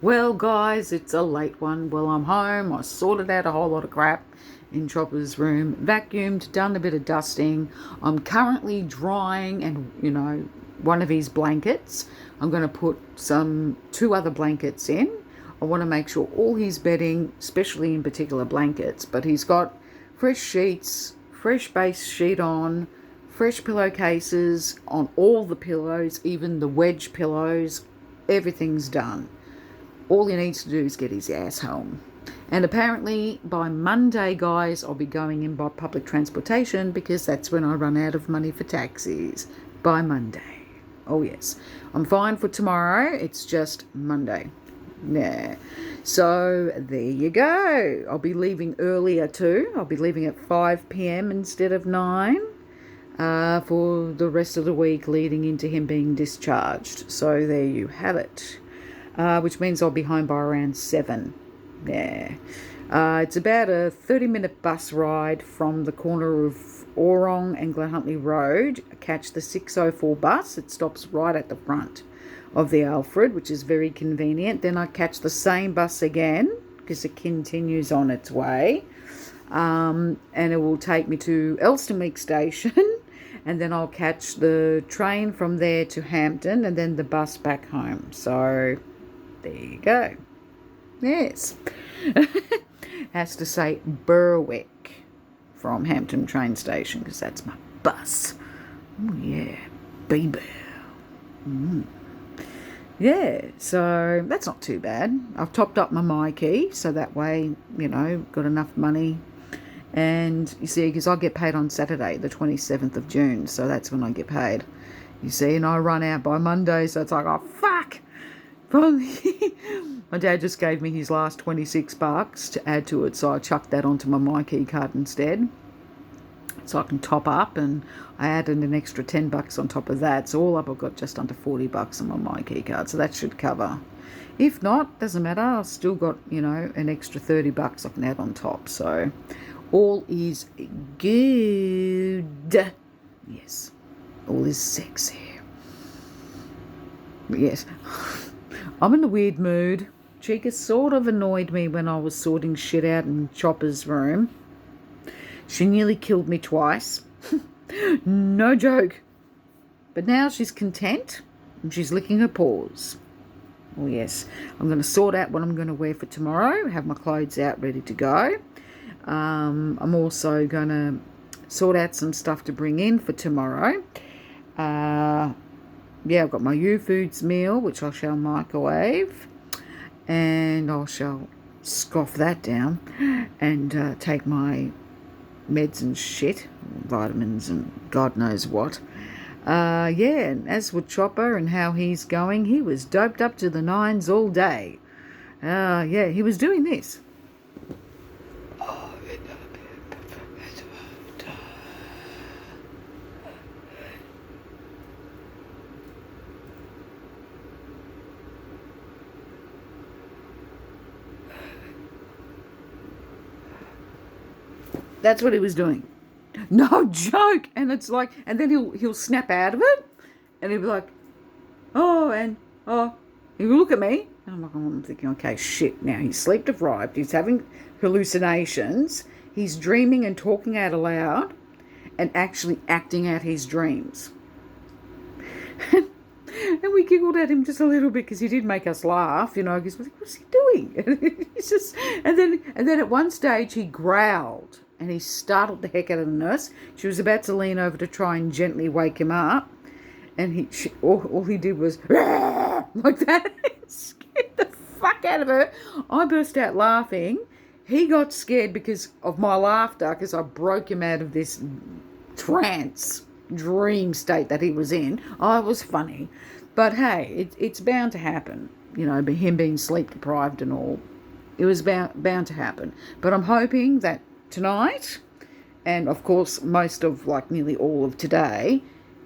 Well, guys, it's a late one. Well, I'm home. I sorted out a whole lot of crap in Chopper's room, vacuumed, done a bit of dusting. I'm currently drying one of his blankets. I'm going to put two other blankets in. I want to make sure all his bedding, especially in particular blankets, but he's got fresh sheets, fresh base sheet on, fresh pillowcases on all the pillows, even the wedge pillows. Everything's done. All he needs to do is get his ass home. And apparently by Monday, guys, I'll be going in by public transportation because that's when I run out of money for taxis. By Monday. Oh, yes. I'm fine for tomorrow. It's just Monday. Yeah. So there you go. I'll be leaving earlier too. I'll be leaving at 5 p.m. instead of 9 for the rest of the week leading into him being discharged. So there you have it. Which means I'll be home by around 7. Yeah. It's about a 30-minute bus ride from the corner of Orrong and Glenhuntly Road. I catch the 6:04 bus. It stops right at the front of the Alfred, which is very convenient. Then I catch the same bus again because it continues on its way. And it will take me to Elsternwick Station. And then I'll catch the train from there to Hampton and then the bus back home. So there you go. Yes. Has to say Berwick from Hampton train station because that's my bus. Oh, yeah. Baby. Yeah, so that's not too bad. I've topped up my MyKey so that way, got enough money. And you see, because I get paid on Saturday, the 27th of June, so that's when I get paid. You see, and I run out by Monday, so it's like, oh, fuck. My dad just gave me his last $26 to add to it, so I chucked that onto my MyKey card instead, so I can top up, and I added an extra $10 on top of that. So all up, I've got just under $40 on my MyKey card, so that should cover. If not, doesn't matter. I've still got an extra $30 I can add on top. So all is good. Yes, all is sexy. Yes. I'm in a weird mood. Chica sort of annoyed me when I was sorting shit out in Chopper's room. She nearly killed me twice. No joke. But now she's content and she's licking her paws. Oh, yes. I'm going to sort out what I'm going to wear for tomorrow, have my clothes out ready to go. I'm also going to sort out some stuff to bring in for tomorrow. I've got my U-Foods meal, which I shall microwave, and I shall scoff that down and take my meds and shit, vitamins and God knows what. And as for Chopper and how he's going, he was doped up to the nines all day. He was doing this. That's what he was doing. No joke. And it's like, and then he'll snap out of it, and he'll be like, he'll look at me, and I'm thinking, okay, shit. Now he's sleep deprived. He's having hallucinations. He's dreaming and talking out aloud, and actually acting out his dreams. And we giggled at him just a little bit because he did make us laugh, because what's he doing? And then at one stage he growled and he startled the heck out of the nurse. She was about to lean over to try and gently wake him up, and all he did was like that. It scared the fuck out of her. I burst out laughing. He got scared because of my laughter, because I broke him out of this trance dream state that he was in. Oh, it was funny. But hey, it's bound to happen, him being sleep deprived and all. It was bound to happen. But I'm hoping that tonight, and of course most of, nearly all of today,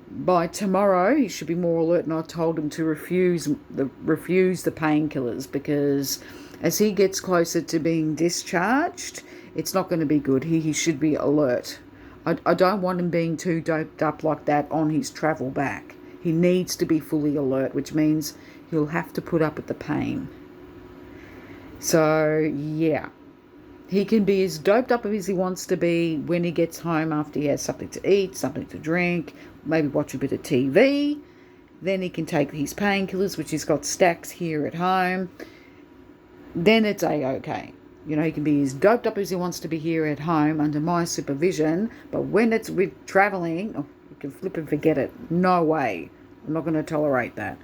by tomorrow he should be more alert, and I told him to refuse the painkillers, because as he gets closer to being discharged, it's not going to be good. He should be alert. I don't want him being too doped up like that on his travel back. He needs to be fully alert, which means he'll have to put up with the pain. So, yeah. He can be as doped up as he wants to be when he gets home after he has something to eat, something to drink, maybe watch a bit of TV. Then he can take his painkillers, which he's got stacks here at home. Then it's A-okay. You know, he can be as doped up as he wants to be here at home under my supervision. But when it's with travelling, oh, you can flip and forget it. No way. I'm not going to tolerate that.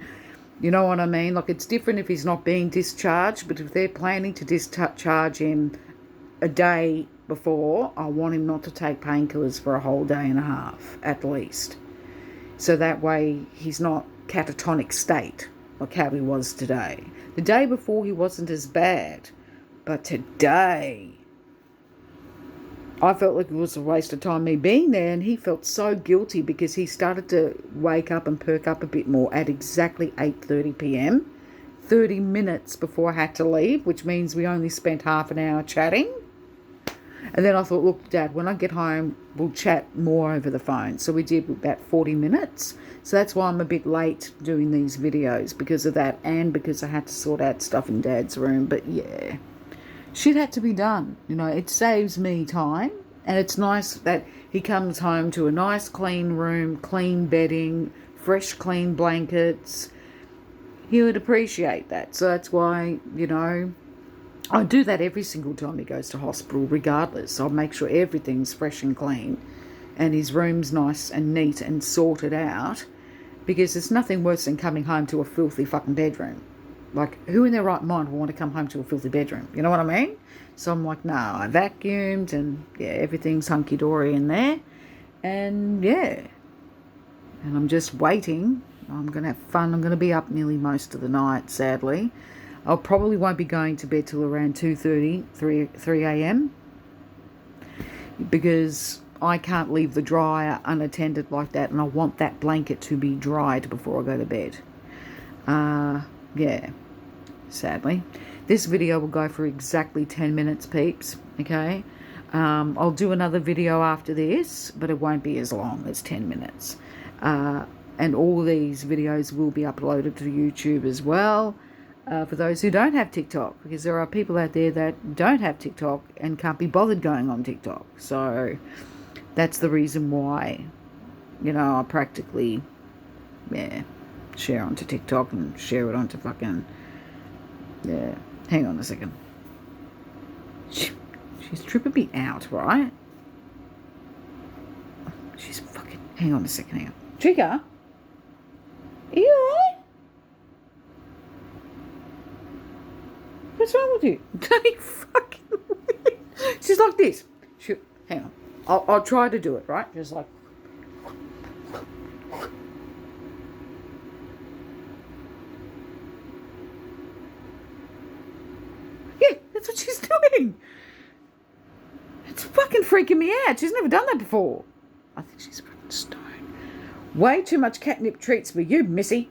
You know what I mean? Like, it's different if he's not being discharged, but if they're planning to discharge him a day before, I want him not to take painkillers for a whole day and a half, at least. So that way he's not catatonic state, like how he was today. The day before he wasn't as bad, but today I felt like it was a waste of time me being there, and he felt so guilty because he started to wake up and perk up a bit more at exactly 8:30 p.m, 30 minutes before I had to leave, which means we only spent half an hour chatting. And then I thought, look, Dad, when I get home, we'll chat more over the phone. So we did about 40 minutes. So that's why I'm a bit late doing these videos, because of that, and because I had to sort out stuff in Dad's room. But yeah, shit had to be done. You know, it saves me time. And it's nice that he comes home to a nice clean room, clean bedding, fresh clean blankets. He would appreciate that. So that's why, you know, I do that every single time he goes to hospital, regardless. I'll make sure everything's fresh and clean and his room's nice and neat and sorted out, because there's nothing worse than coming home to a filthy fucking bedroom. Like, who in their right mind will want to come home to a filthy bedroom? You know what I mean? So I'm like, no, I vacuumed and, yeah, everything's hunky-dory in there. And, yeah. And I'm just waiting. I'm going to have fun. I'm going to be up nearly most of the night, sadly. I probably won't be going to bed till around 2:30, 3 a.m. because I can't leave the dryer unattended like that, and I want that blanket to be dried before I go to bed. Yeah, sadly. This video will go for exactly 10 minutes, peeps, okay? I'll do another video after this, but it won't be as long as 10 minutes. And all these videos will be uploaded to YouTube as well. For those who don't have TikTok, because there are people out there that don't have TikTok and can't be bothered going on TikTok. So that's the reason why, you know, I practically, yeah, share onto TikTok and share it onto fucking, yeah. Hang on a second. She's tripping me out, right? She's fucking, hang on a second, hang on. Chica, are you alright? What's wrong with you? Don't you fucking weird. She's like this. Hang on. I'll try to do it, right? Just like. Yeah, that's what she's doing. It's fucking freaking me out. She's never done that before. I think she's fucking stoned. Way too much catnip treats for you, missy.